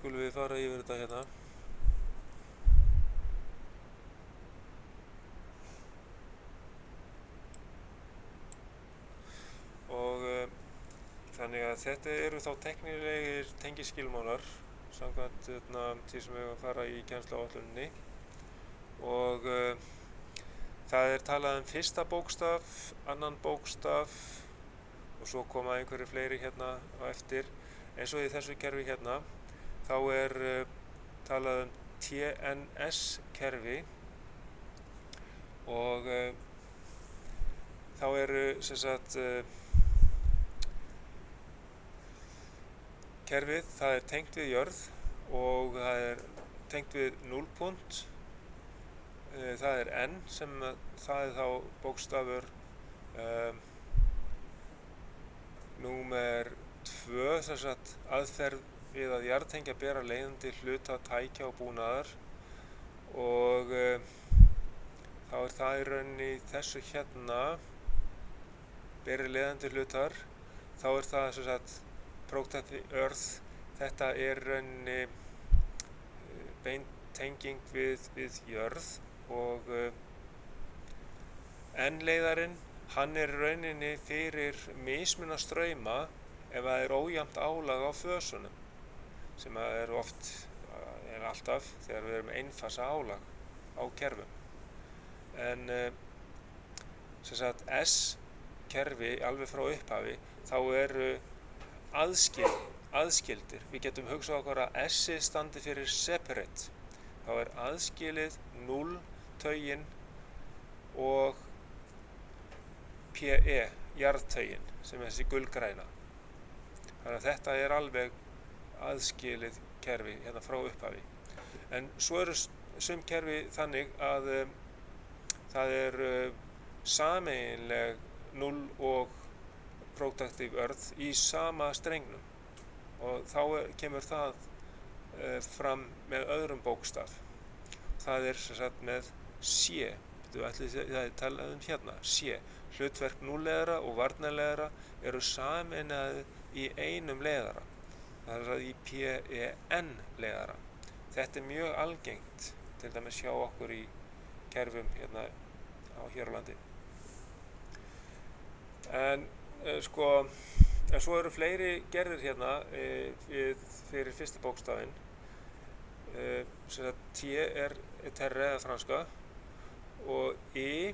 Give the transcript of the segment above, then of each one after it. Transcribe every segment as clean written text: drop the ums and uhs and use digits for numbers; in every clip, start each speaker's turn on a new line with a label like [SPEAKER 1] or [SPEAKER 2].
[SPEAKER 1] skulum við fara yfir þetta hérna. Og þannig að þetta eru þá teknilegir tengiskilmálar samkvæmt því sem við erum að fara í kennsluáætluninni. Og það er talað um fyrsta bókstaf, annan bókstaf og svo koma einhverju fleiri hérna á eftir. Eins og í þessu kerfi hérna, þá er talað um TNS-kerfi og þá eru sem sagt kerfið, það er tengt við jörð og það er tengt við núllpunkt. Það er N sem það er þá bókstafur númer 2, sem sagt aðferð við að jarðtengja bera leiðandi hluta, tækja og búnaðar og þá er það í rauninni þessu hérna beri leiðandi hlutar, þá er það sem sagt Protective Earth, þetta er rauninni beintenging við jörð og N-leiðarinn, hann er rauninni fyrir mismunna strauma ef það er ójafnt álag á fösunum, sem er oft, en alltaf, þegar við erum einfasa álag á kerfum. En sem sagt S-kerfi alveg frá upphafi, þá eru aðskildir. Við getum hugsað okkur að S-ið standi fyrir separate. Þá er aðskilið 0, taugin og PE, jarðtaugin, sem er þessi gulgræna. Þannig að þetta er alveg aðskilið kerfi hérna frá upphafi. En svo eru sum kerfi þannig að það er sameiginleg 0 og Protective Earth í sama strengnum og þá kemur það fram með öðrum bókstaf. Það er sem sagt með C. Það er talað um hérna, C. Hlutverk núlleiðara og varnarleiðara eru sameinaðir í einum leiðara. Það er í PEN leiðara. Þetta er mjög algengt, til dæmis hjá okkur í kerfum hérna hér á landi. En svo eru fleiri gerðir hérna fyrir fyrsta bókstafinn. T er terre eða franska og I,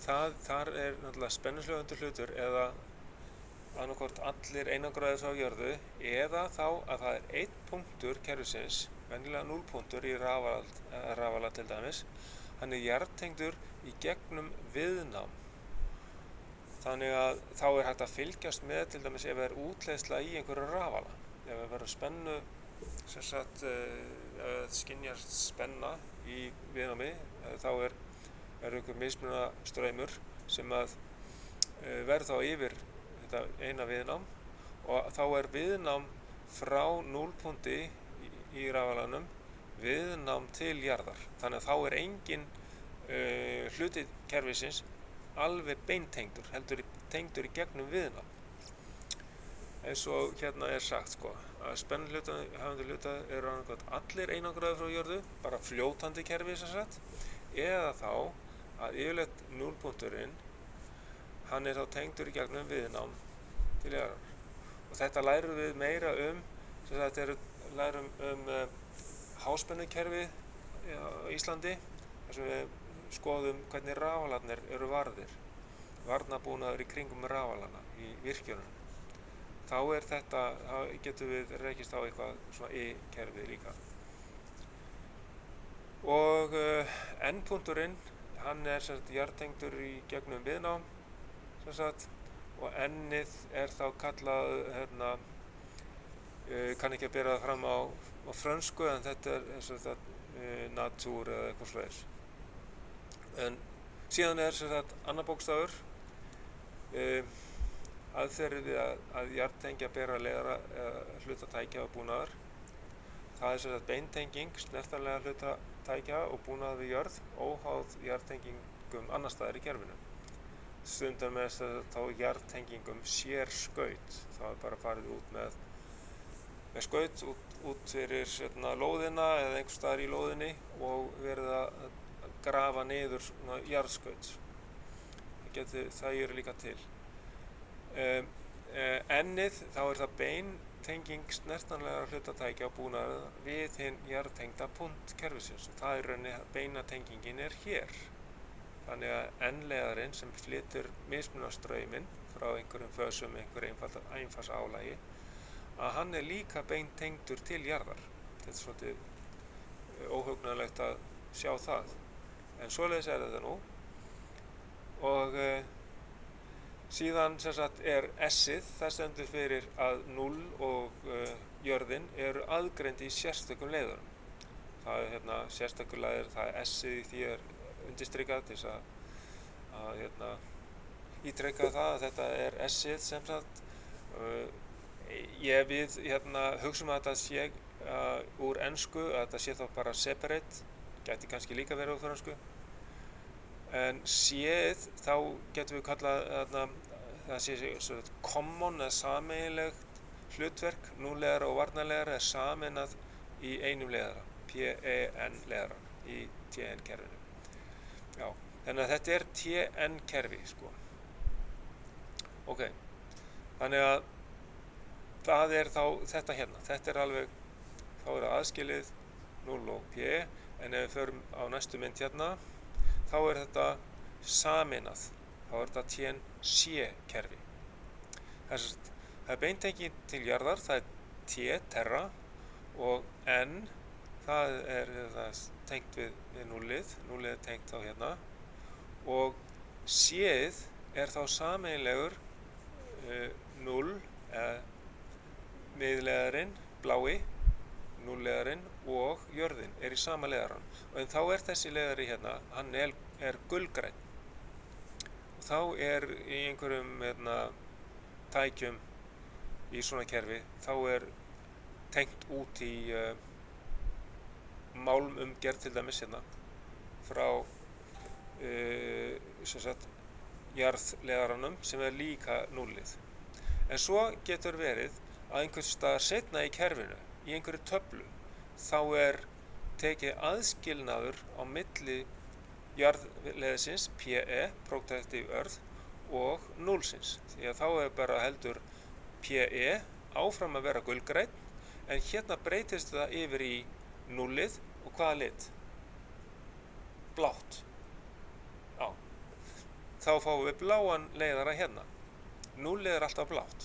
[SPEAKER 1] þar er náttúrulega spennuslögandi hlutur eða annarkvort allir einangraðir frá jörðu eða þá að það er einn punktur kerfisins, venjulega núllpunktur í rafala til dæmis, hann er jarðtengdur í gegnum viðnám. Þannig að þá er hægt að fylgjast með til dæmis ef það er útleiðsla í einhverju rafala. Ef það verður spennu, sem sagt, skynjast spenna í viðnámi, þá er einhver mismunna straumur sem að verður þá yfir þetta eina viðnám og þá er viðnám frá núllpunkti í rafalanum viðnám til jarðar. Þannig að þá er engin hluti kerfisins alveg beintengdur, heldur tengdur í gegnum viðnám. Eins og hérna er sagt að spennhafandi hluta eru annarkvæmt allir einangraðir frá jörðu, bara fljótandi kerfi sem sagt, eða þá að yfirleitt núllpunkturinn, hann er þá tengdur í gegnum viðnám til jarðar. Og þetta lærum við meira sem sagt lærum háspennukerfi á Íslandi, þar sem við skoðum hvernig rafalarnir eru varðir, varnarbúnaður í kringum rafalana í virkjunum. Þá getum við rekist á eitthvað svona I-kerfi líka. Og N-punkturinn, hann er sem sagt jarðtengdur í gegnum viðnám, sem sagt, og N-ið er þá kallað, kann ekki að bera það fram á frönsku, en þetta er sem sagt natúr eða eitthvað svoleiðis. En síðan er sem sagt annar bókstafur, aðferðir við að jarðtengja bera leiðara hluta, tækja og búnaðar. Það er sem sagt beintenging, snertanlega hluta, tækja og búnaðar við jörð, óháð jarðtengingum annars staðar í kerfinu. Stundum með þá jarðtengingum sérskaut, þá er bara farið út með með skaut út fyrir lóðina eða einhvers staðar í lóðinni og verið að grafa niður svona jarðskaut. Það eru líka til. Ennið, þá er það beintenging snertanlegra hlutatækja og búnaðar við hinn jarðtengda punkt kerfisins og það er rauninni beina tengingin er hér. Þannig að N-leiðarinn sem flytur mismunarstrauminn frá einhverjum fösum, einhverju einfalds álagi, að hann er líka beintengdur til jarðar. Þetta er svolítið óhugnanlegt að sjá það. En svoleiðis er þetta nú. Og síðan sem sagt er S-ið, það stendur fyrir að 0 og jörðin eru aðgreind í sérstökum leiðurum. Það er sérstökum leiðir, það er S-ið í því er undirstrikað til þess að ítreka það að þetta er S-ið sem sagt. Við hugsum að þetta sé úr ensku, að þetta sé þá bara separate, gæti kannski líka verið úr frönsku. En C-ið, þá getum við kallað það sé common eða sameiginlegt hlutverk, núleiðara og varnarleiðara er sameinað í einum leiðara, PEN leiðara í TN-kerfinu. Já, þannig að þetta er TN-kerfi, sko. Ok, þannig að það er þá þetta hérna, þetta er alveg, þá er það aðskilið 0 og PE, en ef við förum á næstu mynd hérna, þá er þetta sameinað, þá er þetta TN-C-kerfi. Það er beintenging til jarðar, það er T, terra, og N, það er tengt við núllið er tengt þá hérna, og C-ið er þá sameiginlegur 0, miðleiðarinn, blái, núlleiðarinn og jörðin er í sama leiðarann. En þá er þessi leiðari hérna, hann er gulgrænn. Og þá er í einhverjum tækjum í svona kerfi, þá er tengt út í málmumgerð til dæmis hérna frá jarðleiðaranum sem er líka núllið. En svo getur verið að einhvers staðar seinna í kerfinu, í einhverju töflu, þá er tekið aðskilnaður á milli jarðleiðsins, PE, Protective Earth, og núllsins. Því að þá er bara heldur PE áfram að vera gulgrænn, en hérna breytist það yfir í núllið og hvaða lit? Blátt. Já. Þá fáum við bláan leiðara hérna. Núllið er alltaf blátt.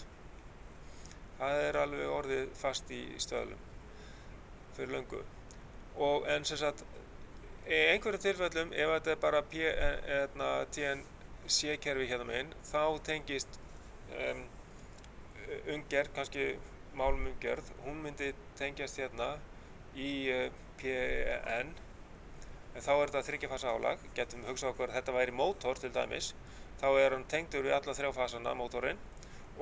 [SPEAKER 1] Það er alveg orðið fast í stöðlum fyrir löngu. En sem sagt, í einhverjum tilfellum, ef þetta er bara TN-C-kerfi hérna megin, þá tengist umgerð, kannski málmumgerð, hún myndi tengjast hérna í PEN, en þá er þetta þriggja-fasa álag. Getum hugsað okkur að þetta væri mótor til dæmis, þá er hann tengdur við alla þrjá fasana, mótorinn,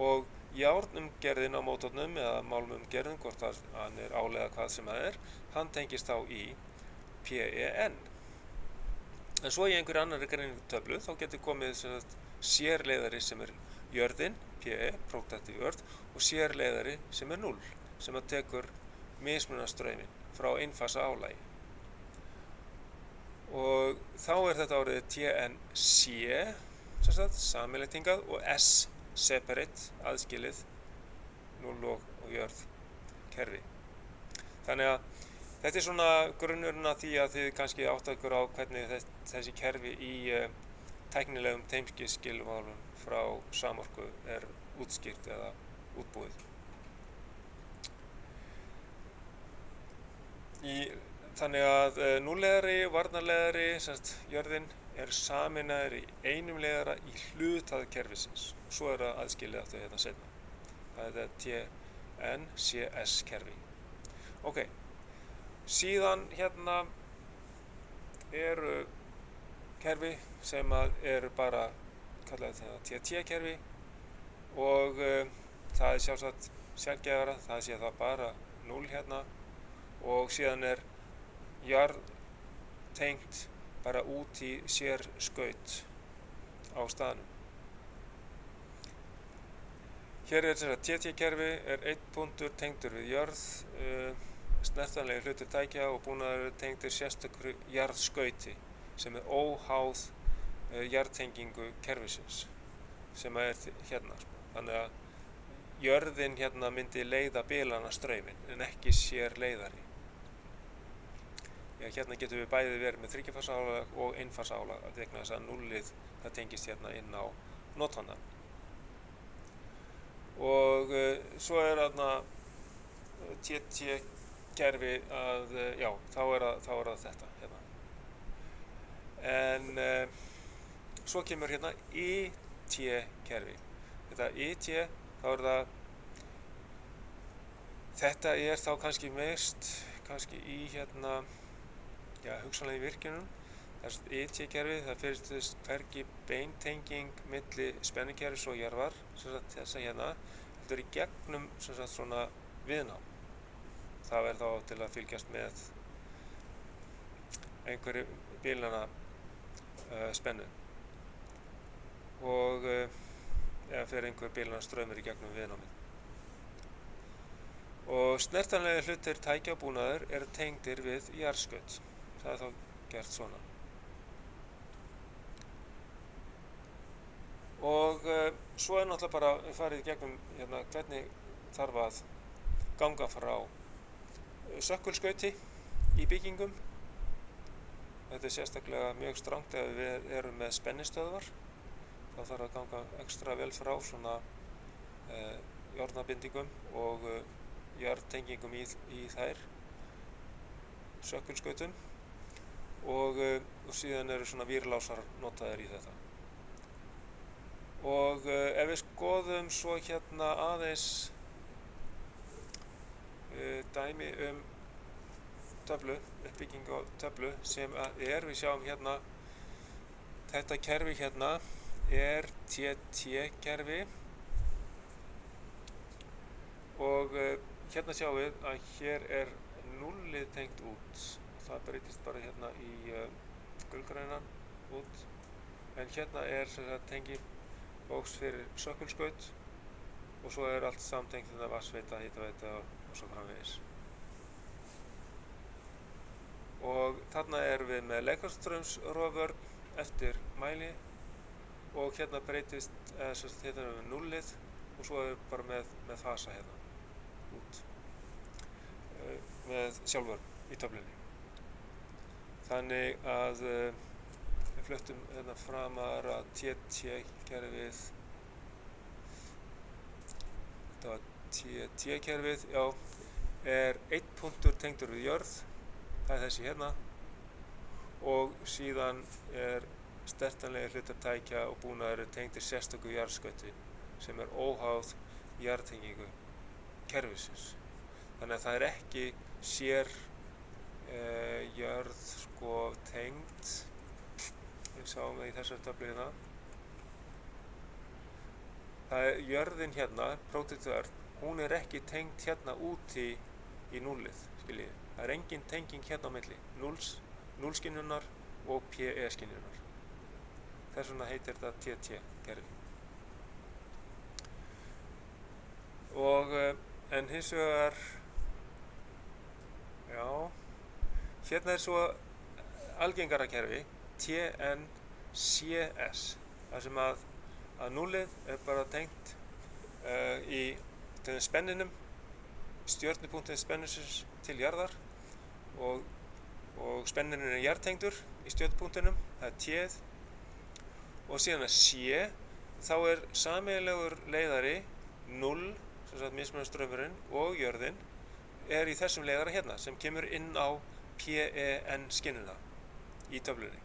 [SPEAKER 1] og járnumgerðin á mótornum eða málmumgerðin, hvort hann er álega hvað sem það er, hann tengist þá í PEN. En svo í einhverju annarri greiningartöflu þá getur komið sérleiðari sem er jörðin, PE, Protective Earth, og sérleiðari sem er 0, sem að tekur mismunarstrauminn frá einfasa álagi. Og þá er þetta orðið TN-C, sameiginlegt hingað, og S, separate, aðskilið, 0 og jörð kerfi. Þannig að þetta er svona grunnurinn að því að þið kannski áttu ykkur á hvernig þessi kerfi í tæknilegum teymskiskilmálum frá Samorku er útskýrt eða útbúið. Þannig að núlleiðari, varnarleiðari, jörðin, er sameinaður í einum leiðara í hlutað kerfisins. Svo er það aðskilið aftur hérna seinna. Það er TN-CS kerfi. Ok, síðan hérna eru kerfi sem eru bara kallað TT kerfi og það er sjálfsagt sjaldgæfara, það sé það bara 0 hérna og síðan er jarðtengt bara út í sér skaut á staðnum. Hér er þess að TT-kerfi er einn punktur tengdur við jörð, snertanlegi hlutir tækja og búnaður tengdir sérstöku jarðskauti sem er óháð jarðtengingu kerfisins sem er hérna. Þannig að jörðin hérna myndi leiða bilana strauminn en ekki sér leiðari. Hérna getum við bæði verið með þriggja-fasa álag og einfasa álag vegna þess að núllið það tengist hérna inn á notandann. Og svo er þarna TT-kerfi að, já, þá er það þetta hérna. En svo kemur hérna IT-kerfi. Þetta IT, þá er þetta er þá kannski mest í hérna, já, hugsanlega í virkjunum. Þessi IT-kerfi, það fyrst hvergi beintenging milli spennukerfis og jarðar, sem sagt þessa hérna, þetta er í gegnum sem sagt svona viðnám. Það er þá til að fylgjast með einhverju bilana spennu og eða fyrir einhver bilana straumur í gegnum viðnámið. Og snertanlegi hlutir tækja og búnaður eru tengdir við jarðskaut. Það er þá gert svona. Og svo er náttúrulega bara farið í gegnum hérna, hvernig þarf að ganga frá sökkulskauti í byggingum. Þetta er sérstaklega mjög strangt ef við erum með spennistöðvar. Þá þarf að ganga ekstra vel frá svona járnabindingum og jarðtengingum í þær sökkulskautum og síðan eru svona vírlásar notaðir í þetta. Og ef við skoðum svo hérna aðeins dæmi töflu, uppbyggingu á töflu sem við sjáum hérna, þetta kerfi hérna er TT-kerfi og hérna sjáum við að hér er núllið tengt út. Það breytist bara hérna í gulgrænan út, en hérna er sem sagt tengibóks fyrir sökkulskaut og svo er allt samtengt þetta vatnsveita, hitaveita og svo framvegis. Og þarna erum við með leikaststraumsrofvörn eftir mæli og hérna breytist, hérna erum við núllið og svo erum við bara með fasa hérna út með sjálfvörn í töflunni. Þannig að við fluttum hérna framar að TT-kerfið, þetta var TT-kerfið, já, er einn punktur tengdur við jörð. Það er þessi hérna og síðan er stertanlegir hlutar tækja og búnaður tengdir sérstöku jarðskauti sem er óháð jarðtengingu kerfisins. Þannig að það er ekki sér jörð sko tengd. Við sáum það í þessari töflu hérna. Það er jörðin hérna, prótítuvörn, hún er ekki tengd hérna úti í núllið, skiljið. Það er engin tenging hérna á milli, núllskynjunar og PE-skynjunar. Þess vegna heitir þetta TT-kerfi. Og en hins vegar, já, hérna er svo algengara kerfi, TNCS, þar sem að núllið er bara tengt í spenninum, stjörnupunktin spennusins til jarðar og spennin er jarðtengdur í stjörnupunktinum, það er T-ið og síðan að C, þá er sameiginlegur leiðari 0, sem sagt mismunarstraumurinn og jörðin er í þessum leiðara hérna sem kemur inn á PEN-skynjuna í töflunni.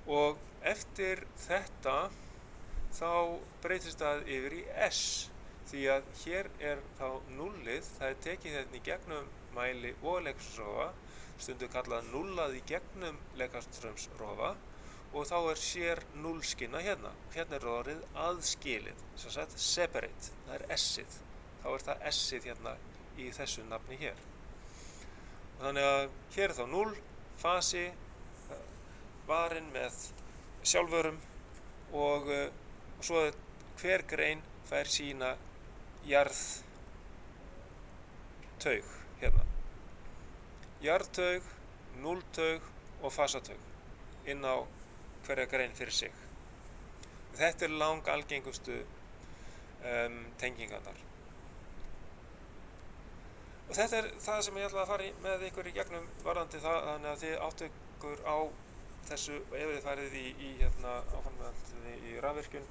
[SPEAKER 1] Og eftir þetta þá breytist það yfir í S því að hér er þá núllið, það er tekið hérna í gegnum mæli og leikaststraumsrofa, stundum kallað núllað í gegnum leikaststraumsrofa og þá er sér núllskynna hérna. Hérna er orðið aðskilið, sem sagt separate, það er S-ið. Þá er það S-ið hérna í þessu nafni hér. Og þannig að hér er þá 0, fasi, varinn með sjálfvörum og svo er hver grein fær sína jarðtaug hérna. Jarðtaug, núlltaug og fasataug inn á hverja grein fyrir sig. Þetta er langalgengustu tengingarnar. Og þetta er það sem ég ætla að fara með ykkur í gegnum varðandi það, þannig að þið áttu ykkur á þessu, ef þið farið í áframhaldið í rafvirkjun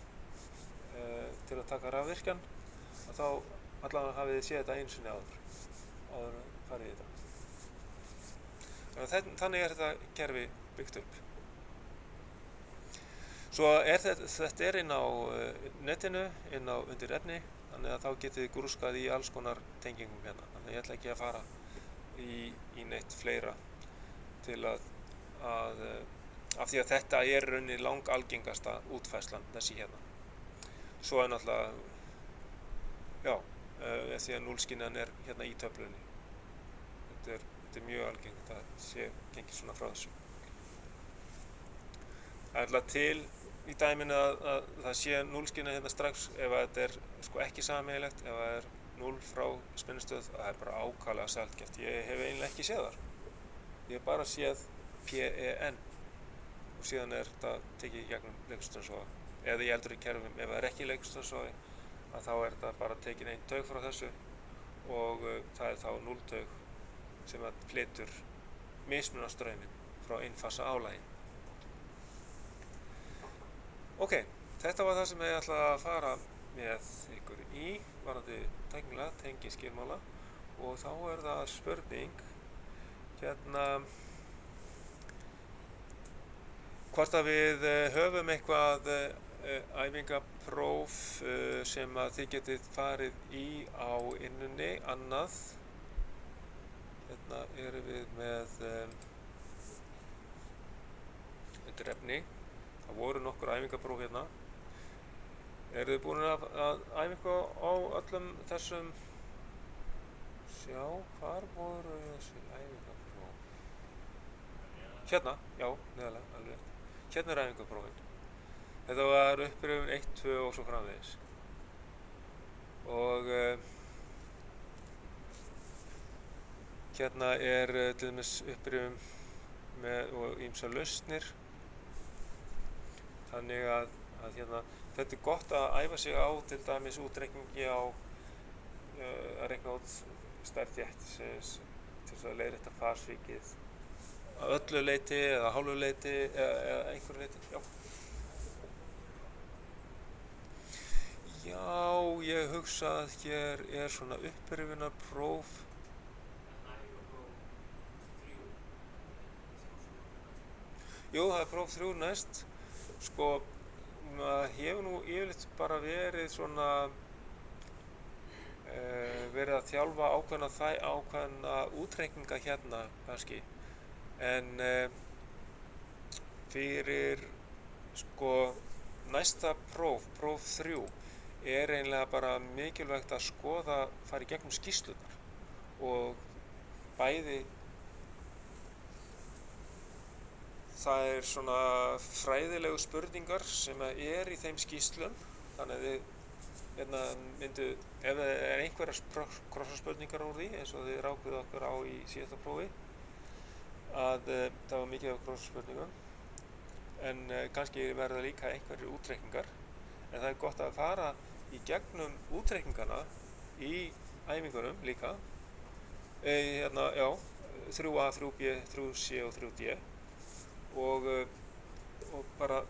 [SPEAKER 1] til að taka rafvirkjan, þá allavega hafið þið séð þetta einu sinni áður farið í þetta. Þannig er þetta kerfi byggt upp. Svo þetta er inn á netinu, inn á undir efni, þannig að þá getið þið grúskað í alls konar tengingum hérna. Þannig að ég ætla ekki að fara í neitt fleira til af því að þetta er rauninni langalgengasta útfærslan þessi hérna. Svo er náttúrulega, því að núllskínan er hérna í töflunni. Þetta er mjög algengt að gengið svona frá þessu. Það er alltaf til í dæminu að það sé núllskína hérna strax ef þetta er sko ekki sameiginlegt, ef það er 0 frá spennustöð, það er bara ákaflega sjaldgæft. Ég hef eiginlega ekki séð þar. Ég hef bara séð PEN og síðan er þetta tekið í gegnum leikustöðsóða. Eða í eldri kerfum, ef það er ekki leikustöðsóði, þá er þetta bara tekin einn taug frá þessu og það er þá núlltaug sem að flytur mismunarstrauminn frá einfasa álagi. Ok, þetta var það sem ég ætla að fara með ykkur í varðandi tæknilega tengiskilmála og þá er það spurning hérna hvort að við höfum eitthvað æfingapróf sem að þið getið farið í á innunni annað. Hérna erum við með undir efni. Það voru nokkur æfingapróf hérna. Eru þið búin að æfa eitthvað á öllum þessum? Sjá, hvar voru þessi æfingapróf? Hérna, já, neðarlega, alveg. Hérna er æfingaprófin. Þetta var upprifun 1, 2 og svo framvegis. Og hérna er til dæmis upprifun og ýmsar lausnir. Þannig að hérna, þetta er gott að æfa sig á til dæmis útreikningi á að reikna út stærð þéttisins til þess að leiðrétta farsvikið að öllu leyti eða hálfu leyti eða einhverju leyti. Já, ég hugsa að hér er svona upprifjunarpróf. Jú, það er próf 3 næst. Sko, maður hefur nú yfirleitt bara verið svona verið að þjálfa ákveðna útreikninga hérna kannski en fyrir sko næsta próf 3 er eiginlega bara mikilvægt að fara í gegnum skýrslunar og bæði það er svona fræðilegu spurningar sem er í þeim skýrslum þannig að þið myndu, ef það er einhverjar krossaspurningar úr því eins og þið rákuðu okkur á í síðasta prófi að það var mikið af krossaspurningum en kannski verða líka einhverjir útreikningar en það er gott að fara í gegnum útreikningana í æfingunum líka 3A, 3B, 3C og 3D og bara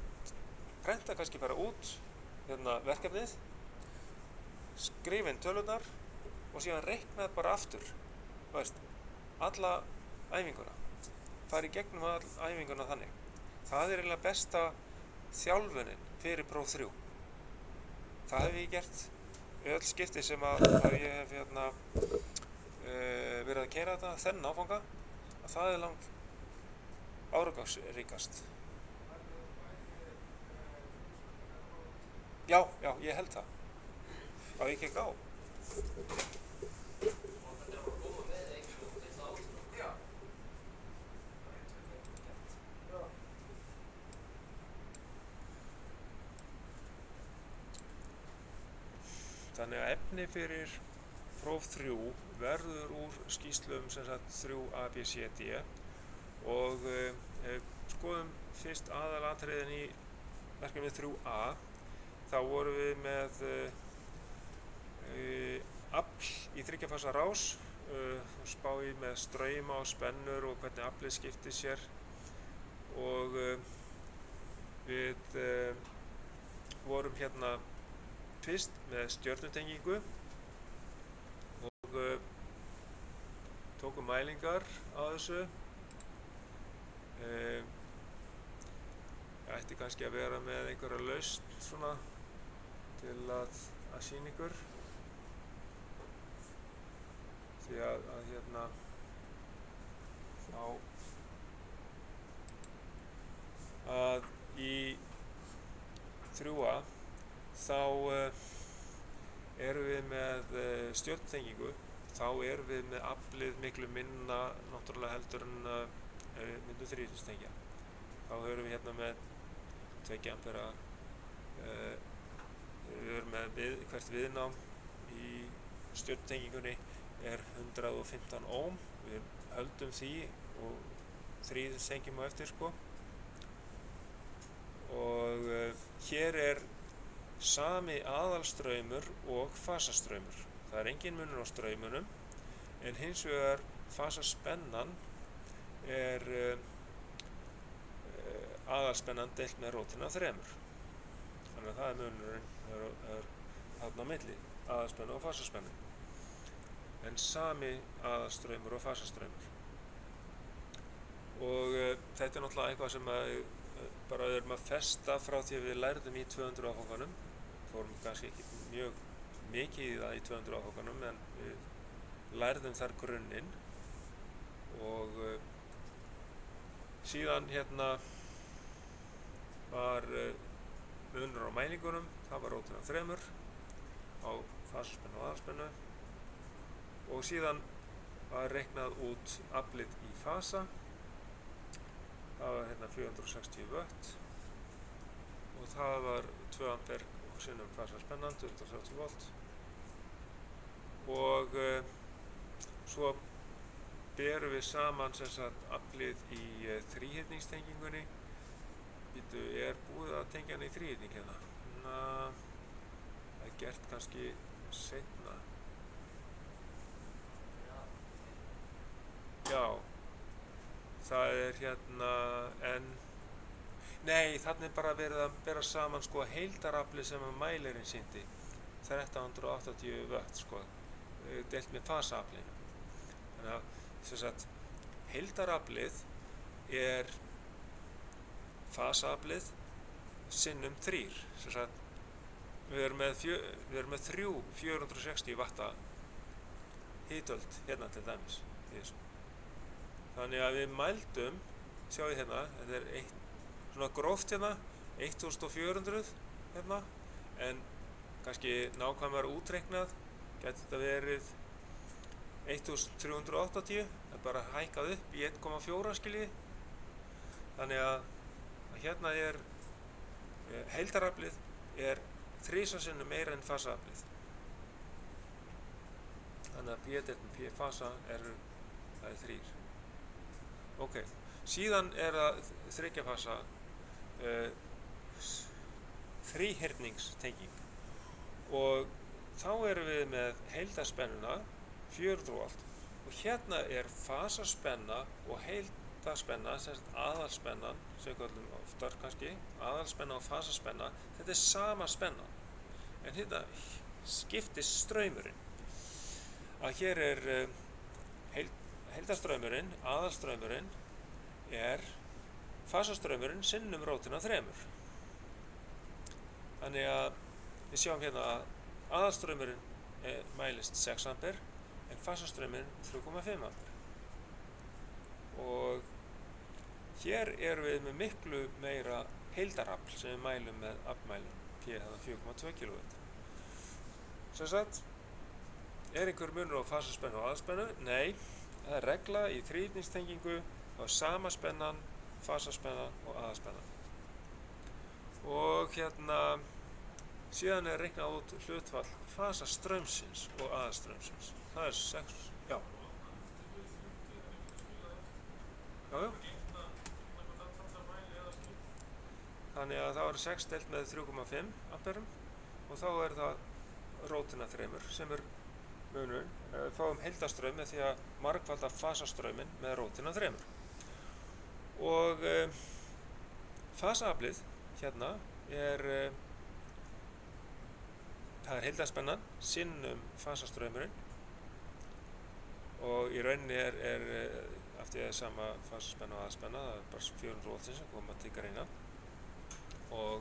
[SPEAKER 1] prenta kannski bara út verkefnið skrifa inn tölurnar og síðan reikna bara aftur alla æfinguna fara í gegnum æfinguna þannig það er eiginlega besta þjálfunin fyrir próf 3 það hef ég gert öll skipti sem að ég hef verið að keyra þetta þennan áfanga að það er langt árangurríkast já, ég held það á ég ekki á þannig að efni fyrir próf 3 verður úr skýrslum sem sagt 3A, B, C, D og skoðum fyrst aðalatriðin í verkefni 3A. Þá vorum við með afl í 3 fasa rás, spáði með strauma og spennur og hvernig aflið skiptir sér og við vorum hérna fyrst með stjörnutengingu og tókum mælingar á þessu. Ég ætti kannski að vera með einhverja lausn svona til að sýna ykkur því að hérna þá að í 3A þá erum við með stjörnutengingu, þá erum við með aflið miklu minna náttúrulega heldur en myndum þríhyrningstengja. Þá erum við hérna með 2 ampera, við erum með hvert viðnám í stjörnutengingunni er 115 ohm, við höldum því og þríhyrningstengjum á eftir sko. Og hér er sami aðalstraumur og fasastraumur. Það er engin munur á straumunum, en hins vegar fasaspennan er aðalspennan deilt með rótina 3. Þannig að það er munurinn er þarna á milli, aðalspennu og fasaspennu. En sami aðalstraumur og fasastraumur. Og þetta er náttúrulega eitthvað sem bara við erum að festa frá því að við lærðum í 200 áfanganum. Fórum kannski ekki mjög mikið í það í 200 áfanganum, en við lærðum þar grunninn og síðan hérna var munur á mælingunum, það var rótin af 3 á fasaspennu og aðalspennu og síðan var reiknað út aflið í fasa. Það var hérna 460 watt og það var 2 ampere og sinnum fasaspennan, 230 volt og svo berum við saman sem sagt aflið í þríhyrningstengingunni. Býtu, er búið að tengja hann í þríhyrning hérna? Það er gert kannski seinna. Já, það er hérna nei, þarna er bara verið að bera saman sko heildaraflið sem mælirinn sýndi, 1380 watt sko, deilt með fasaaflinu. Þannig að sem sagt heildaraflið er fasaaflið sinnum 3. Sem sagt við erum með 3 460 watta hitöld hérna til dæmis í þessu. Þannig að við mældum, sjáu hérna, þetta er svona gróft hérna, 1400 hérna, en kannski nákvæmar útreiknað gæti þetta verið 1380, það er bara hækkað upp í 1,4 skilji. Þannig að hérna er heildaraflið er 3 sinnum meira en fasaaflið. Þannig að P deilt með P fasa það er 3. Ok, síðan er það 3 fasa þríhyrningstenging og þá erum við með heildarspennuna 400 volt og hérna er fasaspenna og heildarspenna, sem sagt aðalspennan sem við kallum oftar kannski, aðalspenna og fasaspenna, þetta er sama spenna en hérna skiptist straumurinn. Að hér er heildarstraumurinn, aðalstraumurinn er fasastraumurinn sinnum rótin af 3. Þannig að við sjáum hérna að aðalstraumurinn mælist 6 ampere en fasastraumurinn 3,5 ampere. Og hér erum við með miklu meira heildarafl sem við mælum með aflmælum P, þannig 4,2 kW. Sem sagt, er einhver munur á fasaspennu og aðalspennu? Nei, það er regla í þríhyrningstengingu, þá er sama spennan, fasaspennan og aðalspennan. Og hérna Síðan er reiknað út hlutfall fasastraumsins og aðalstraumsins. Það er 6, já. Já. Þannig að það er 6 deilt með 3,5 amperum og þá er það rótina 3 sem er munurinn. Við fáum heildarstraum með því að margfalda fasastrauminn með rótina 3. Og fasaaflið hérna það er heildarspennan sinnum fasastraumurinn og í rauninni er eftir því sama fasaspenna og aðalspenna, það er bara 400 voltsins sem koma til greina og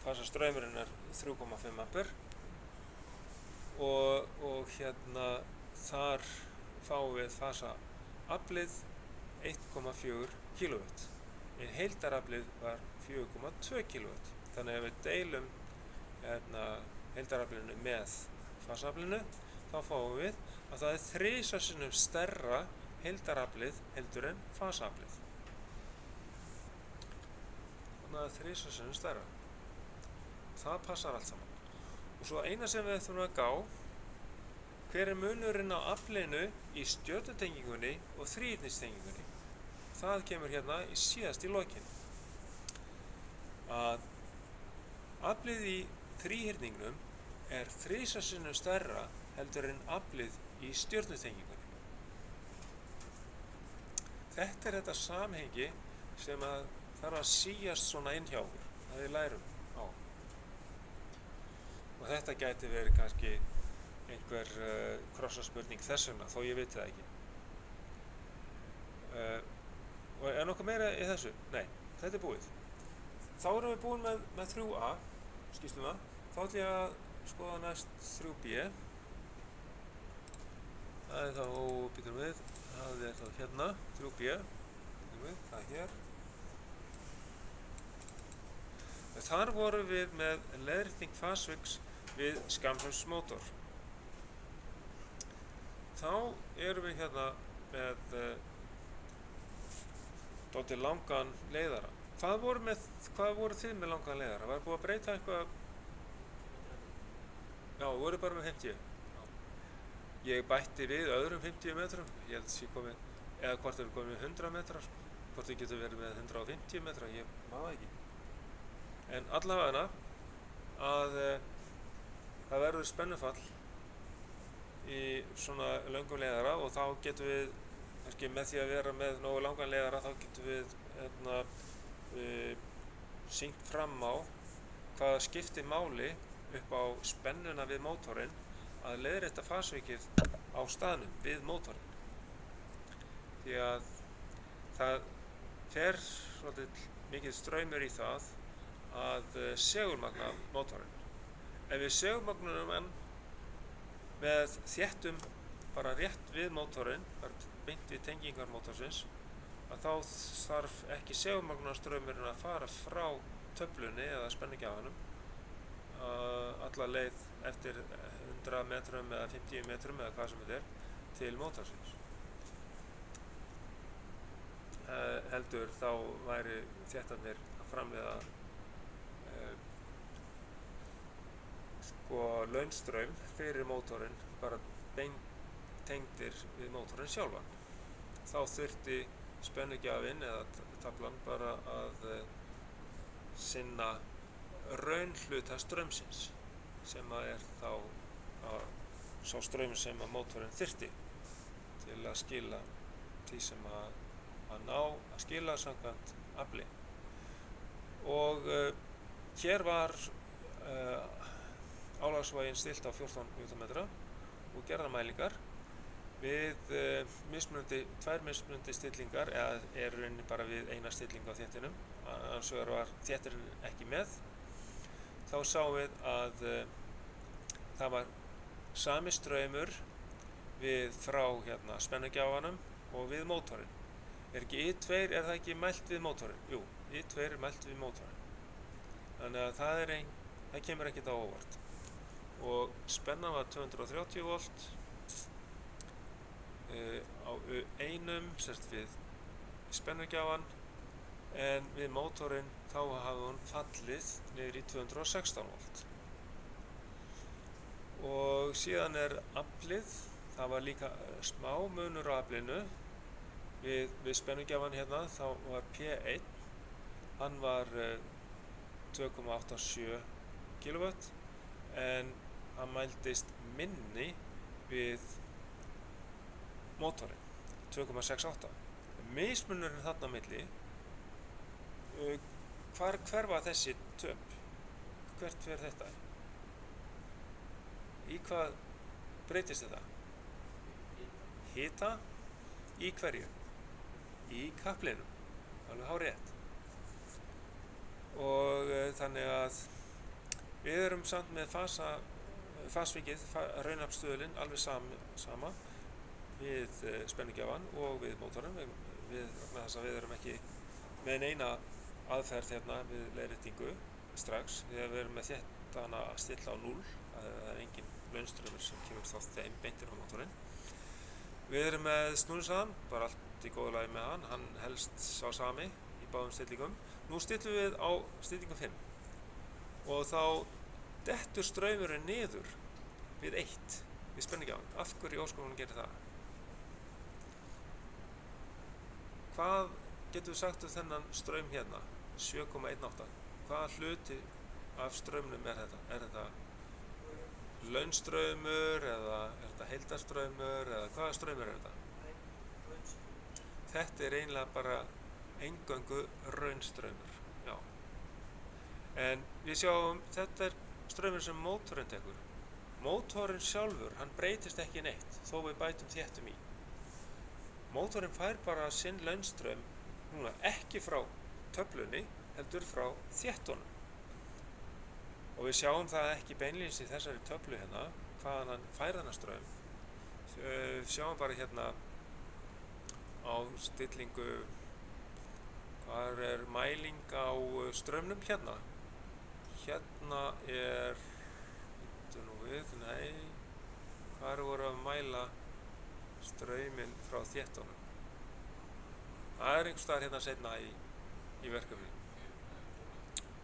[SPEAKER 1] fasastraumurinn er 3,5 ampere og hérna þar fáum við fasaaflið 1,4 kW. En heildaraflið var 4,2 kW. Þannig að við deilum heildaraflinu með fasaaflinu, þá fáum við að það er 3 sinnum stærra heildaraflið heldur en fasaaflið. Þannig að 3 sinnum stærra. Það passar allt saman. Og svo eina sem við þurfum að gá, hver er munurinn á aflinu í stjörnutengingunni og þríhyrningstengingunni. Það kemur hérna síðast í lokin. Að aflið í þríhyrningnum er 3 sinnum stærra heldur en aflið í stjörnutengingunni. Þetta er þetta samhengi sem að þarf að síast svona inn hjá okkur, að við lærum á. Og þetta gæti verið kannski einhver krossaspurning þess vegna, þó ég veit það ekki. Og er nokkuð meira í þessu? Nei, þetta er búið. Þá erum við búin með 3A, skýrsluna. Þá ætlum ég að skoða næst 3B. Það er þá, býtum við, það er þá hérna, 3B. Býtum við, það er hér. Þar vorum við með leiðrétting fasviks við skammsömsmótor. Þá erum við hérna með dálítið langan leiðara. Hvað voru þið með langan leiðara? Var búið að breyta eitthvað? Já, voru bara með 50. Ég bætti við öðrum 50 metrum. Ég held að sé komið, eða hvort eru komið 100 metrar. Hvort þið getur verið með 150 metra, ég maður ekki. En allavega að það verður spennufall í svona löngum leiðara og þá getum við, kannski með því að vera með nógu langan leiðara, þá getum við sýnt fram á hvað skiptir máli upp á spennuna við mótorinn að leiðrétta fasvikið á staðnum við mótorinn. Því að það fer svolítið mikið straumur í það að segulmagna mótorinn. Ef við segulmagnum hann með þéttum bara rétt við mótorinn, bara beint við tengingar mótorsins, að þá þarf ekki segulmagnunarstraumurinn að fara frá töflunni eða spennugjafanum alla leið eftir 100 metrum eða 50 metrum eða hvað sem þetta er til mótorsins. Heldur þá væri þéttarnir að framleiða launstraum fyrir mótorinn bara tengdir við mótorinn sjálfan. Þá þurfti spennugjafinn eða taflan bara að sinna raunhluta straumsins sem að er þá sá straum sem að mótorinn þyrfti til að skila því sem að ná að skila samkvæmt afli. Og hér var álagsvægin stilt á 14 Nm og gerðar mælingar við tvær mismunandi stillingar, eða er rauninni bara við eina stilling á þéttinum, annars vegar var þéttirinn ekki með. Þá sáum við að það var sami straumur frá spennugjafanum og við mótorinn. Er ekki I2, er það ekki mælt við mótorinn? Jú, I2 er mælt við mótorinn. Þannig að það kemur ekkert á óvart. Og spennan var 230 volt á einum, sérst við spennugjafan, en við mótorinn þá hafði hún fallið niður í 216 volt. Og síðan er aflið, það var líka smá munur á aflinu við spennugjafann hérna, þá var P1, hann var 2,87 kW en hann mældist minni við mótorinn, 2,68. Mismunurinn þarna á milli, hvar hverfa þessi töp? Hvert fer þetta? Í hvað breytist þetta? Hita? Í hverju? Í kaplinum, alveg hárrétt. Og þannig að við erum samt með fasvikið, raunaflsstuðulinn, alveg sama við spennugjafann og við mótorinn, vegna þess að við erum ekki með neina aðferð hérna við leiðréttingu strax, við erum með þéttana að stilla á 0, það er engin launstraumur sem kemur þá þeim beintir á mótorinn. Við erum með snúningshraðann, bara allt í góðu lagi með hann helst sá sami í báðum stillingum. Nú stillum við á stillingu 5 og þá dettur straumurinn niður við 1 við spennugjafann. Af hverju í ósköpunum gerir það? Hvað getum við sagt þennan straum hérna, 7,18? Hvaða hluti af straumnum er þetta? Er þetta launstraumur eða er þetta heildarstraumur eða hvaða straumur er þetta? Þetta er eiginlega bara eingöngu raunstraumur, já. En við sjáum, þetta er straumur sem mótorinn tekur. Mótorinn sjálfur, hann breytist ekki neitt þó við bætum þéttum í. Mótorinn fær bara sinn launstraum núna ekki frá töflunni, heldur frá þéttunum. Og við sjáum það ekki beinlínis í þessari töflu hérna, hvaðan hann fær þennan straum. Við sjáum bara hérna á stillingu, hvar er mæling á straumnum hérna? Hérna er, hvar voru að mæla strauminn frá þéttunum? Það er einhvers staðar hérna seinna í verkefni.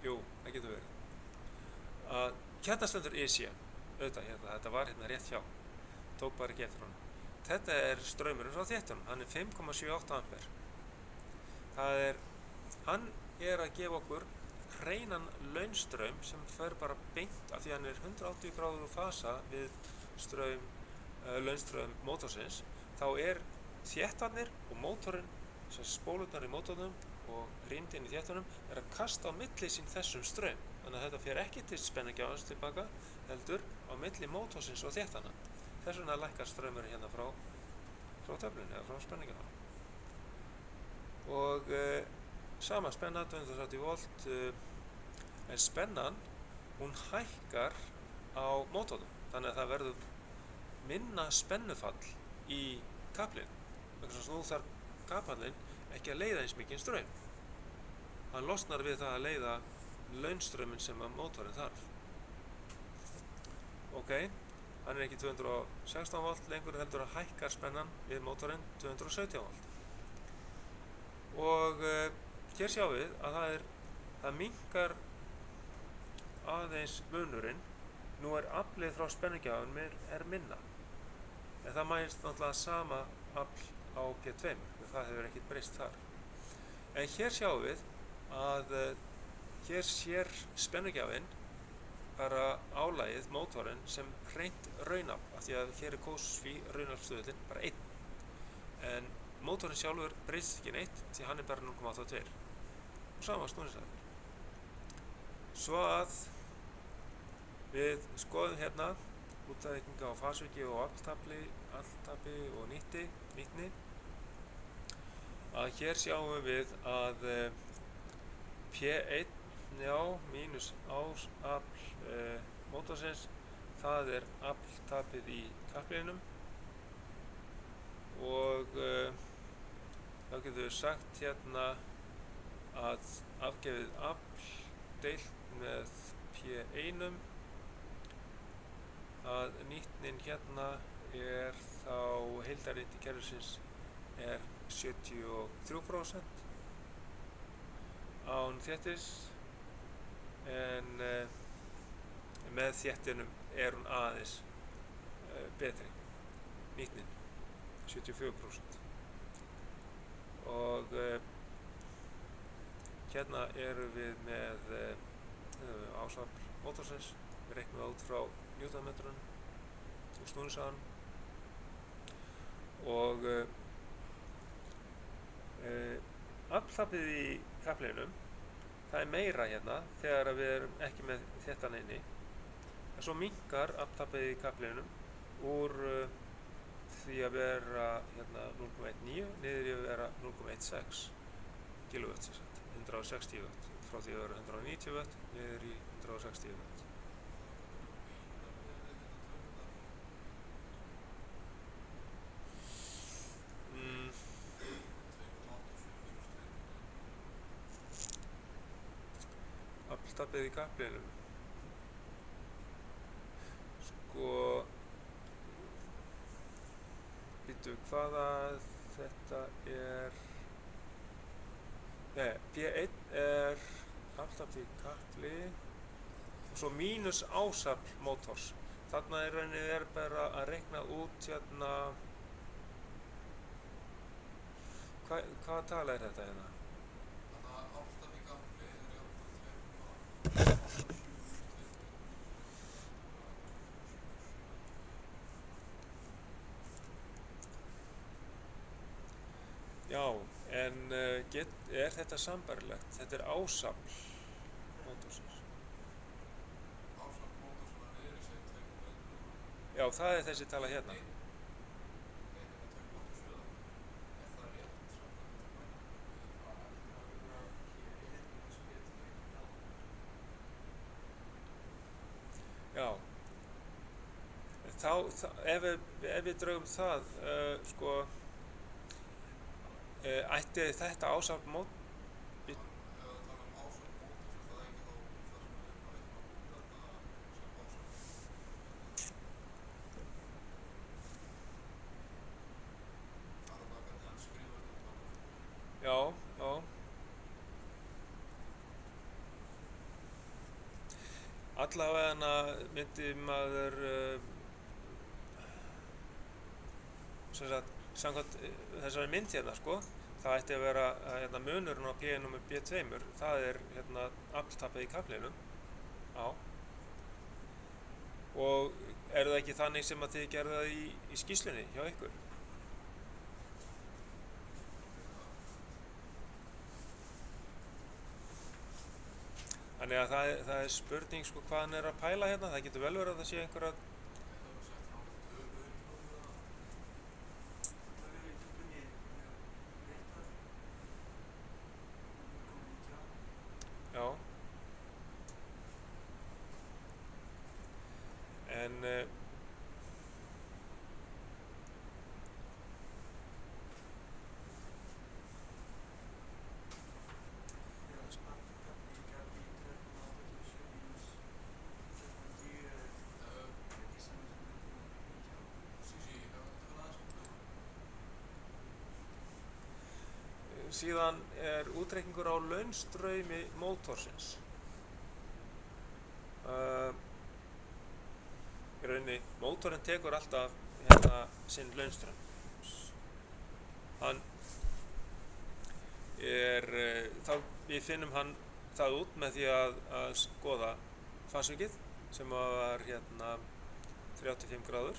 [SPEAKER 1] Jú, það getur verið. Hérna stendur IC, auðvitað hérna, þetta var hérna rétt hjá, tók bara ekki eftir honum. Þetta er straumurinn frá þéttunum, hann er 5,78 ampere. Hann er að gefa okkur hreinan launstraum sem fer bara beint af því hann er 180 gráður úr fasa við launstraum mótorsins. Þá er þéttarnir og mótorinn, sem spólurnar í mótornum og rýmdin í þéttunum, er að kasta á milli sín þessum straum. Þannig að þetta fer ekki til spennugjafans tilbaka, heldur á milli mótorsins og þéttana. Þess vegna lækkar straumurinn hérna frá töflunni eða frá spennugjafanum. Og sama spenna, 230 volt, en spennan, hún hækkar á mótornum. Þannig að það verður minna spennufall í kaplinn. Vegna þess að nú þarf kapallinn ekki að leiða eins mikinn straum. Hann losnar við það að leiða launstrauminn sem að mótorinn þarf. Ok, hann er ekki 216 volt lengur, heldur að hækkar spennan við mótorinn 217 volt. Og hér sjáum við að það minnkar aðeins munurinn. Nú er aflið frá spennugjafanum er minna. En það mælist náttúrulega sama afl á P2, það hefur ekkert breyst þar. En hér sjáum við að hér sér spennugjafinn bara álagið, mótorinn, sem hreint raunafl, af því að hér er kósfí raunaflsstuðullinn bara 1. En mótorinn sjálfur breytist ekki neitt því hann er bara 0,82. Og sama snúningshraðinn. Svo að við skoðum hérna útlæðinga á fasviki og alltapi og nýtni. Að hér sjáum við að P1 mínus afl mótorsins, það er afltapið í kaplinum og þá getum við sagt hérna að afgefið afl deilt með P1, að nýtnin hérna er þá heildarriti kerfisins er 73% án þéttis, en með þéttinum er hún aðeins betri, nýtnin, 74%. Og hérna erum við með ásafl mótorsins, við reiknum það út frá newtonmetrunum og snúningshraðanum og afltapið í kaplinum, það meira hérna þegar við erum ekki með þéttan inni, en svo minnkar afltapið í kaplinum úr því að vera hérna 0,19 niður í að vera 0,16 kW, 160 watt, frá því að vera 190 watt niður í 160 watt. Afltapið í kaplinum, sko, býtu hvaða þetta er, nei, P1 er afltapið í kapli og svo mínus ásafl mótors. Þarna í rauninni er bara að reikna út hérna, hvaða tala er þetta hérna? Já, en er þetta sambærilegt? Þetta er ásafl mótorsins. Já, það er þessi tala hérna. Já, ef við draugum það, sko, ætti þetta ásafl mótor, já, allavega myndi maður sem sagt, samkvæmt þessari mynd hérna, sko, það ætti að vera hérna, munurinn á P1 og B2, það er hérna afltapið í kaplinum. Já. Og er það ekki þannig sem að þið gerðu það í skýrslunni hjá ykkur? Þannig að það er spurning, sko, hvað hann er að pæla hérna. Það getur vel verið að það sé einhverja. Já. En síðan er útreikningur á launstraumi mótorsins. Í rauninni, mótorinn tekur alltaf hérna sinn launstraum. Hann er, við finnum hann það út með því að skoða fasvikið sem var hérna 35 gráður.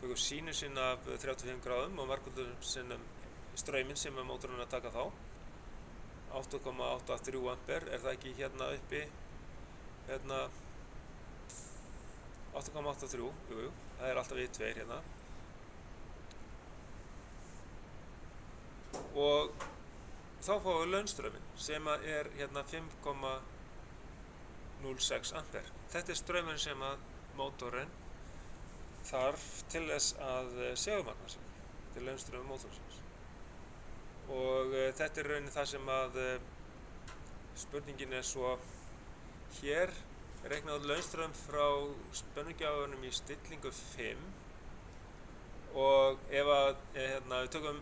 [SPEAKER 1] Tökum sínusinn af 35 gráðum og margföldum sinnum strauminn sem mótorinn að taka þá. 8,83 ampere, er það ekki hérna uppi, hérna 8,83, jú, það er alltaf við 2 hérna. Og þá fáum við launstrauminn sem er hérna 5,06 ampere. Þetta er strauminn sem að mótorinn þarf til þess að segulmagna sig. Þetta er launstrauminn mótorsins. Og þetta er raunin það sem að spurningin er svo, hér er reiknað launstraum frá spennugjafanum í stillingu 5 og ef að við tökum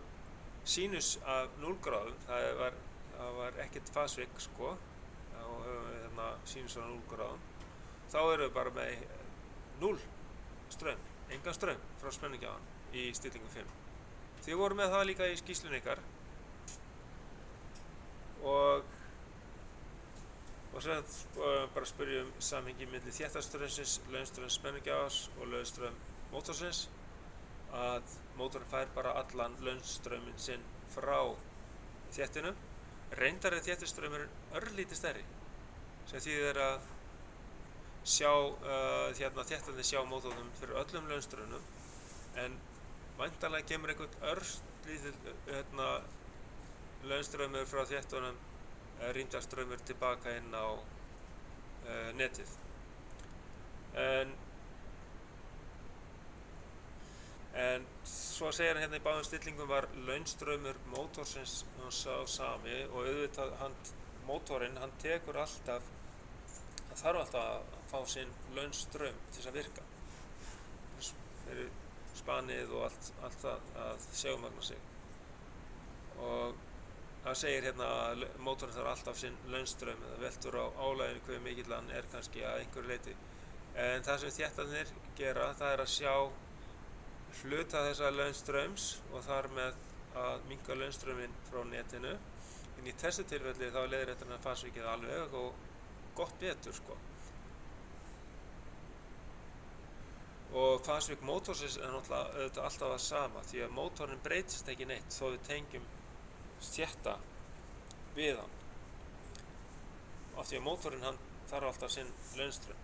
[SPEAKER 1] sínus af 0 gráðum, það var ekkert fasvik, sko, og höfum við sínus af 0 gráðum, þá erum við bara með 0 straum. engan straum frá spennugjafanum í stillingu 5. Þið voru með það líka í skýrslunni ykkar og svo bara spyrja samhengi milli þéttarstraumsins, launstraums spennugjafans og launstraum mótorsins, að mótorinn fær bara allan launstrauminn sinn frá þéttinu. Reyndar er þéttistraumurinn örlítið stærri, sem þýðir að þéttarnir sjá mótornum fyrir öllum launstraumnum, en væntanlega kemur einhvern örlítill launstraumur frá þéttunum, rýmdarstraumur tilbaka inn á netið. En svo segir hann hérna í báðum stillingum var launstraumur mótorsins sá sami, og auðvitað mótorinn tekur alltaf, hann þarf alltaf að fá sinn launstraum til þess að virka fyrir spanið og allt það að segulmagna sig. Og það segir hérna að mótorinn þarf alltaf sinn launstraum, eða veltur á álaginu hve mikill hann er kannski að einhverju leyti. En það sem þéttarnir gera, það er að sjá hluta þessa launstraums og þar með að minnka launstrauminn frá netinu. En í þessu tilfelli þá leiðréttir hann fasvíkið alveg og gott betur sko. Og fasvík mótorsins er náttúrulega alltaf það sama, því að mótorinn breytist ekki neitt þó við tengjum þétta við hann, af því að mótorinn þarf alltaf sinn launstraum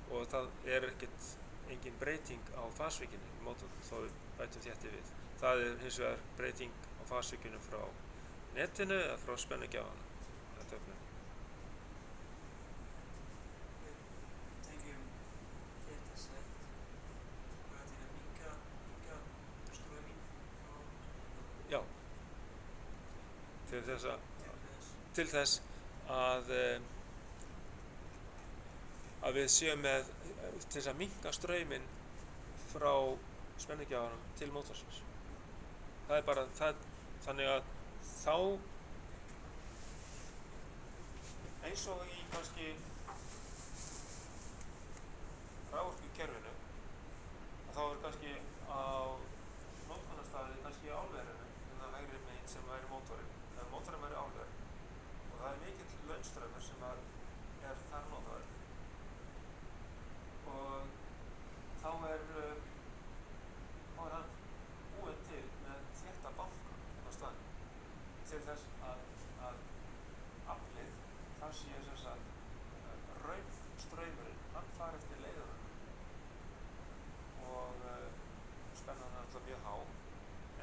[SPEAKER 1] og það er engin breyting á fasvíkinu í mótornum þó við bætum þétti við. Það er hins vegar breyting á fasvíkinu frá netinu eða frá spennugjafanum. Já, til þess að við séum með til þess að minnka strauminn frá spennugjafanum til mótorsins. Það er bara þannig að þá eins og í kannski raforkukerfinu, að þá er kannski á notkunarstaði kannski í álverinu hægri megin sem væri mótorinn, eða mótorinn væri álver, og það er mikill launstraumur sem er þar notaður, og þá er hann búinn til með þétta banka á staðnum til þess að aflið þar sé sem sagt raunstraumurinn, hann fari eftir leiðunum, og spennan er alltaf mjög há.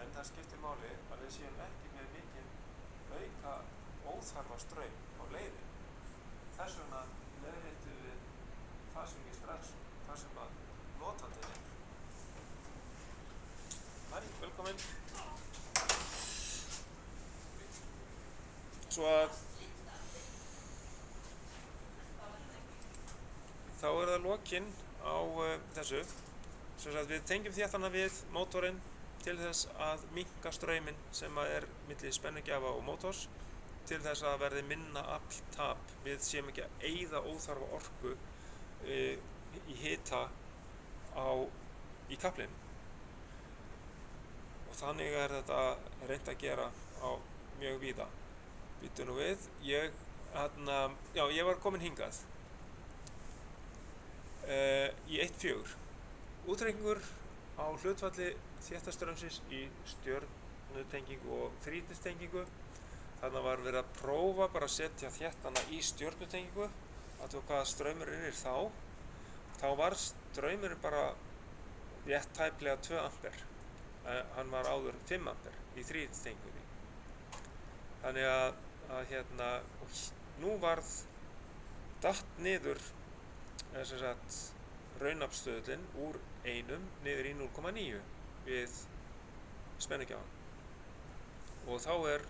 [SPEAKER 1] En það skiptir máli að við séum ekki með mikinn auka óþarfa straum á leiðinni. Þess vegna leiðréttum við fasvíkið strax þar sem að notandinn er. Hæ, velkomin. Svo að þá er það lokinn á þessu. Sem sagt við tengjum þéttarna við mótorinn til þess að minnka strauminn sem er milli spennugjafa og mótors, til þess að verði minna afltap. Við séum ekki að eyða óþarfa orku í hita í kaflinum. Og þannig er þetta reynt að gera á mjög víða. Bíddu nú við, ég var komin hingað í 1.4. Útreikningur á hlutfalli þéttarstraumsins í stjörnutengingu og þrítengingu. Þarna var verið að prófa bara að setja þéttana í stjörnutengingu, athuga hvaða straumurinn er þá. Þá var straumurinn bara rétt tæplega 2 ampere. Hann var áður 5 ampere í þrítengingunni. Þannig að nú datt niður raunaflsstöðullinn úr 1 niður í 0,9 við spennugjafann, og þá er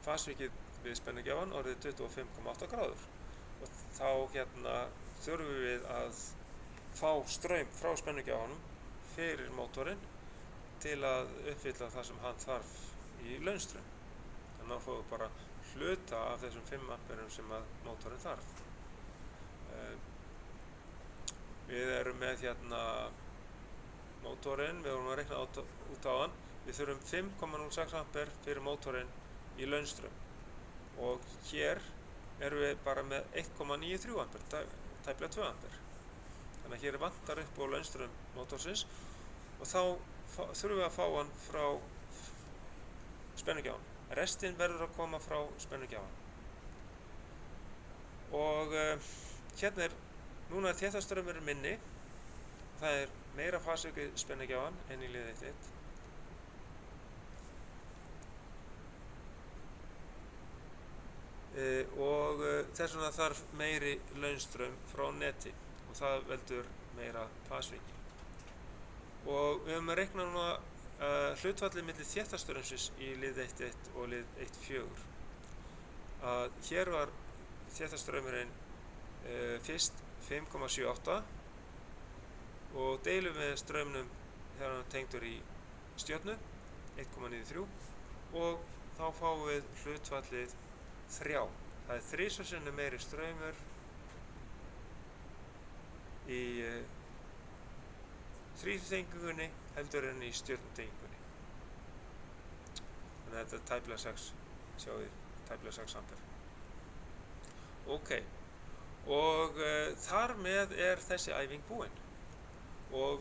[SPEAKER 1] fasvíkið við spennugjafann orðið 25,8 gráður, og þá þurfum við að fá straum frá spennugjafanum fyrir mótorinn til að uppfylla það sem hann þarf í launstraum. Þannig að fáum við bara hluta af þessum 5 amperum sem að mótorinn þarf. Við erum vorum með hérna mótorinn, við vorum að reikna út á hann, við þurfum 5,06 ampere fyrir mótorinn í launströmm og hér erum við bara með 1,93 ampere, tæplega 2 ampere. Þannig að hér vantar upp á launströmm mótorsins og þá þurfum við að fá hann frá spennugjafanum. Restin verður að koma frá spennugjafanum. Og hérna núna er þéttastöðumurinn minni, það er meira fasauki spennugjafan enn í lið 1.1. Og þess vegna þarf meiri launstraum frá neti og það veldur meira fasauki. Og við höfum að reikna núna hlutfallið milli þéttastöðumsins í lið 1.1 og lið 1.4. Hér var þéttastöðumurinn fyrst 5,78 og deilum við straumnum þegar hann er tengdur í stjörnu 1,93 og þá fáum við hlutfallið 3. Það er 3 sinnum meiri straumur í þrítengingunni heldur en í stjörnutengingunni. Þannig að þetta er tæplega 6, sjáum við, tæplega 6 ampere. Ok, og þar með er þessi æfing búin. Og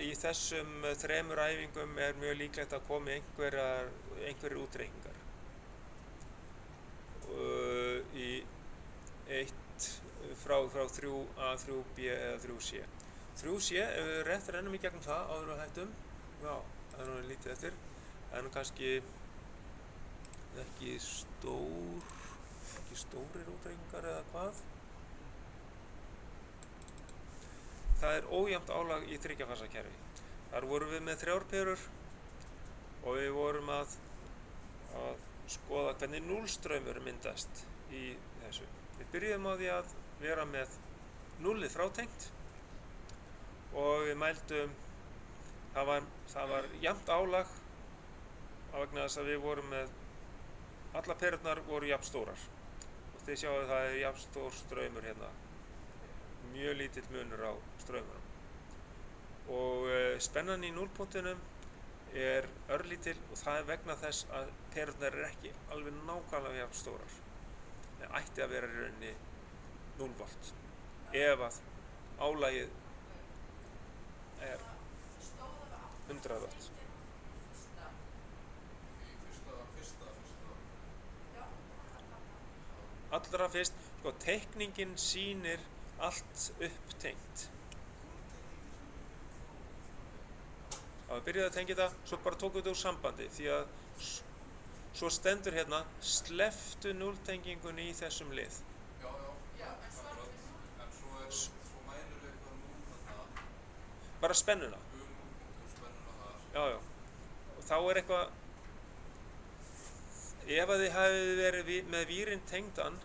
[SPEAKER 1] í þessum 3 æfingum er mjög líklegt að komi einhverjir útreikningar í 1 frá 3A, 3B eða 3C. 3C, ef við rennum í gegnum það áður við hættum, já, það er nú lítið eftir, það er nú kannski ekki stórir útreikningar eða hvað. Það er ójafnt álag í þriggjafasakerfi. Þar vorum við með 3 perur og við vorum að skoða hvernig núllstraumur myndast í þessu. Við byrjuðum á því að vera með núllið frátengt og við mældum, það var jafnt álag vegna þess að við vorum með, allar perurnar voru jafn stórar og þið sjáu að það er jafn stór straumur hérna. Mjög lítill munur á straumunum og spennan í núllpunktinum er örlítil og það er vegna þess að perurnar er ekki alveg nákvæmlega jafn stórar. Það ætti að vera í rauninni 0 volt ef að álagið er 100 volt. Allra fyrst, sko, teikningin sýnir allt upptengt. Það byrjaði að tengja þetta, svo bara tókum við þetta úr sambandi því að svo stendur hérna slepptu núlltengingunni í þessum lið.
[SPEAKER 2] En svo mælur við eitthvað nú þarna.
[SPEAKER 1] Bara spennuna.
[SPEAKER 2] Spennuna þar.
[SPEAKER 1] Já. Og þá er eitthvað, ef að þið hafið verið með vírinn tengdan,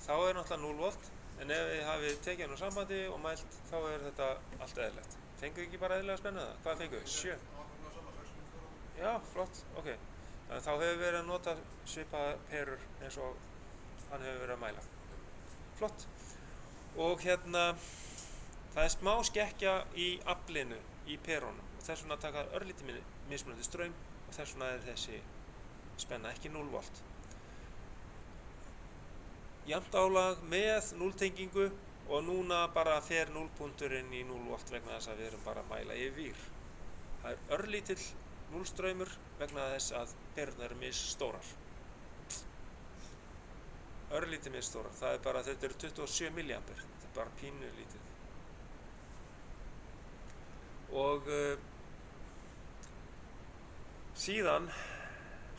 [SPEAKER 1] þá er náttúrulega 0 volt, en ef þið hafið tekið hann úr sambandi og mælt, þá er þetta allt eðlilegt. Fenguðu ekki bara eðlilega spennu það? Hvað fenguðu? 7? Já, flott, ok. Þannig að þá hefur verið að nota svipaða perur eins og hann hefur verið að mæla. Flott. Og hérna, það er smá skekkja í aflinu í perunum og þess vegna taka örlítið mismunandi straum og þess vegna er þessi spenna ekki 0 volt. Jafnt álag með núlltengingu og núna bara fer núllpunkturinn í 0 volt vegna þess að við erum bara að mæla yfir vír. Það er örlítill núllstraumur vegna þess að perurnar eru misstórar. Örlítið misstórar, það er bara, þetta eru 27 milliampere, þetta er bara pínu lítið. Og síðan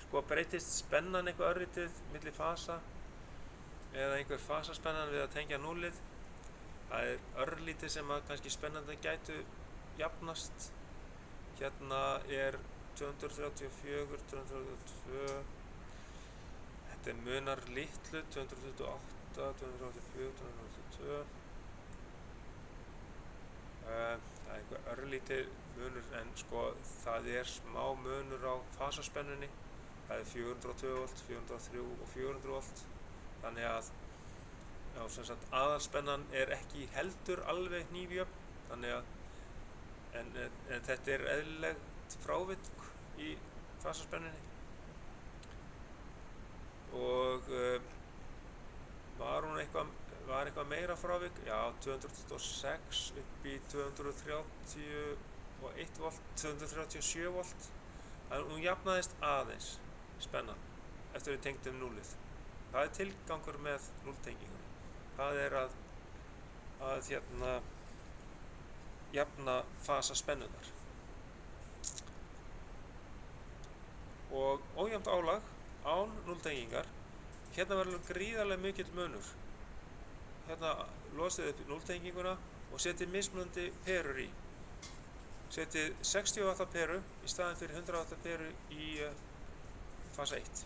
[SPEAKER 1] sko breytist spennan eitthvað örlítið milli fasa eða einhver fasaspennan við að tengja núllið. Það er örlítið sem að kannski spennandi gætu jafnast. Hérna er 234, 232, þetta er munar litlu, 228, 234, 232. Það er einhver örlítið munur en sko það er smá munur á fasaspennunni. Það er 402 volt, 403 og 400 volt. Þannig að já, sem sagt aðalspennan er ekki heldur alveg hnífjöfn, þannig að en þetta er eðlilegt frávik í fasaspennunni og var eitthvað meira frávik, já, 226 upp í 231 volt, 237 volt, þannig hún jafnaðist aðeins spennan eftir við tengdum núlið. Það er tilgangur með núltengingunni, það er að jafna fasaspennunar. Og ójafnt álag án núltengingar, hérna verður gríðarlega mikill munur. Hérna losið upp núltenginguna og setið mismunandi perur í. Setið 60 W peru í staðinn fyrir 100 W peru í fasa 1.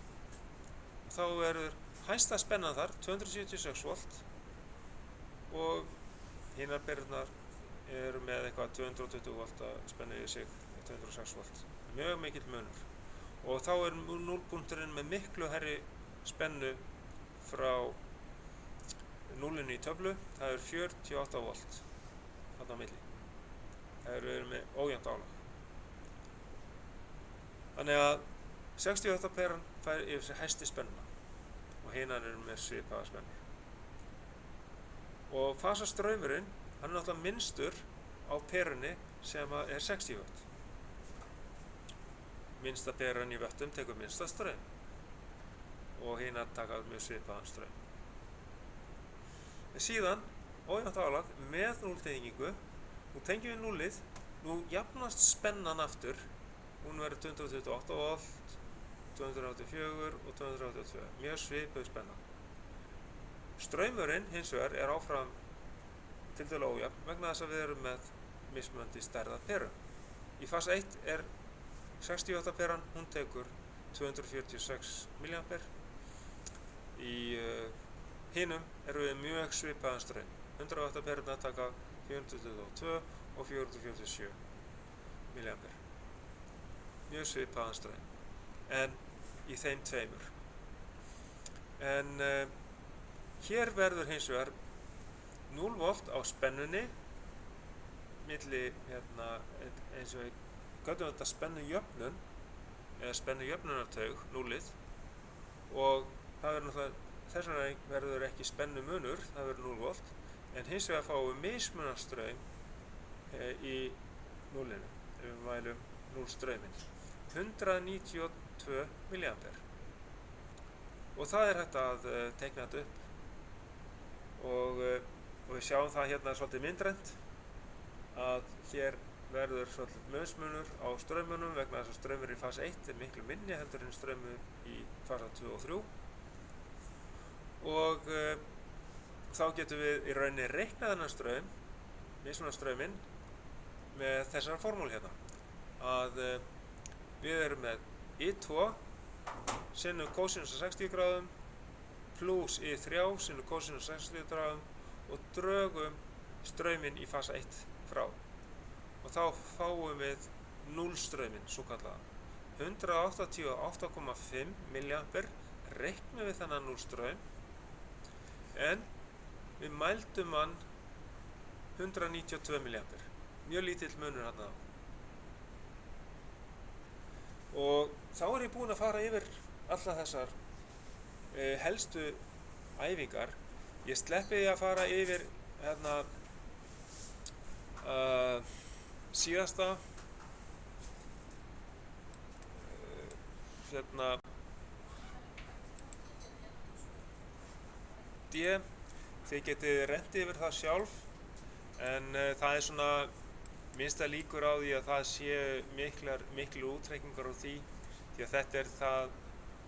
[SPEAKER 1] Og þá verður hæsta spennan þar 276 volt og hinar perurnar eru með eitthvað 220 volt spennu í sig, 206 volt. Mjög mikill munur. Og þá er núlpunkturinn með miklu hærri spennu frá núlinu í töflu, það er 48 volt þarna á milli. Það eru með ójafnt álag. Þannig að 60 W peran fær yfir sig hæsti spennuna og hinar eru með svipaða spennu. Og fasastraumurinn, hann er náttúrulega minnstur á perunni sem er 60 W. Minnsta peran í vöttum tekur minnsta straum og hinar taka mjög svipaðan straum. En síðan, ójafnt álag með núltengingu, nú tengjum við núlið, nú jafnast spennan aftur, hún verður 228 volt, 284 og 282, mjög svipuð spenna. Straumurinn hins vegar er áfram tiltölulega ójafn vegna þess að við erum með mismunandi stærðar peru. Í fasa 1 er 60 W peran, hún tekur 246 mA. Í hinum erum við mjög svipaðan straum. 100 W perurnar taka 422 og 447 mA. Mjög svipaðan straum. En í þeim tveimur. En hér verður hins vegar 0 volt á spennunni milli eins og við köllum þetta spennujöfnun eða spennujöfnunartaug, núlið, og það verður náttúrulega, þess vegna verður ekki spennumunur, það verður 0 volt, en hins vegar fáum við mismunarstraum í núlinu, ef við mælum núlstrauminn, 192 mA. Og það er hægt að teikna þetta upp og við sjáum það hérna svolítið myndrænt að hér verður svolítið mismunur á straumunum vegna þess að straumur í fasa 1 er miklu minni heldur en straumur í fasa 2 og 3 og þá getum við í rauninni reiknað þennan straum, mismunarstrauminn, með þessara formúlu hérna að við erum með I2 sinnum kosinus af 60 gráðum pluss I3 sinnum kosinus af 60 gráðum og drögum strauminn í fasa 1 frá. Og þá fáum við núlstrauminn, svo kallaða. 188,5 mA reiknum við þennan núlstraum en við mældum hann 192 mA. Mjög lítill munur þarna á. Og þá er ég búinn að fara yfir alla þessar helstu æfingar. Ég sleppi því að fara yfir síðasta D. Þið getið rennt yfir það sjálf en það er svona minnsta líkur á því að það séu miklu útreikningar á því að þetta er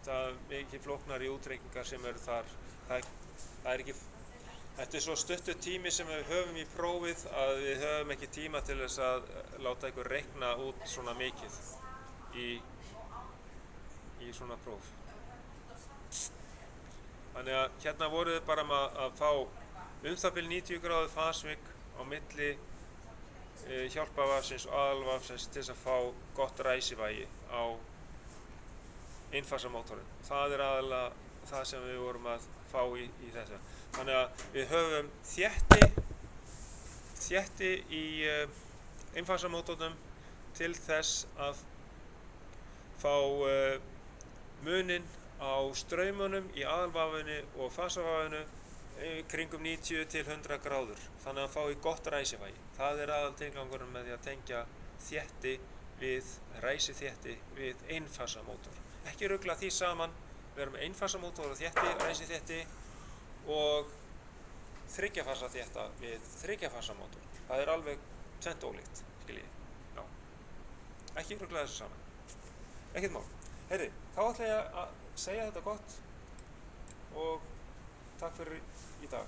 [SPEAKER 1] það mikið flóknari útreikningar sem eru þar. Það er ekki, þetta er svo stuttur tími sem við höfum í prófið að við höfum ekki tíma til þess að láta ykkur reikna út svona mikið í svona próf. Þannig að hérna voruð þið bara að fá það bil 90 gráðu fasvik á milli hjálpavafsins og aðalvafsins til þess að fá gott ræsivægi á einfasamótorinn. Það er aðalega það sem við vorum að fá í þessa. Þannig að við höfum þétti í einfasamótornum til þess að fá munin á straumunum í aðalvafinu og fasavafinu kringum 90 til 100 gráður. Þannig að fá í gott ræsivægi. Það er aðaltilgangurinn með því að tengja ræsiþétti við einfasamótor. Ekki rugla því saman, við erum einfasamótor og ræsiþétti og þryggjafasa þétta við þryggjafasamótor. Það er alveg tvennt ólíkt, skiljið. Já. Ekki rugla þessu saman. Ekkert mál. Heyri, þá ætla ég að segja þetta gott og takk fyrir í dag.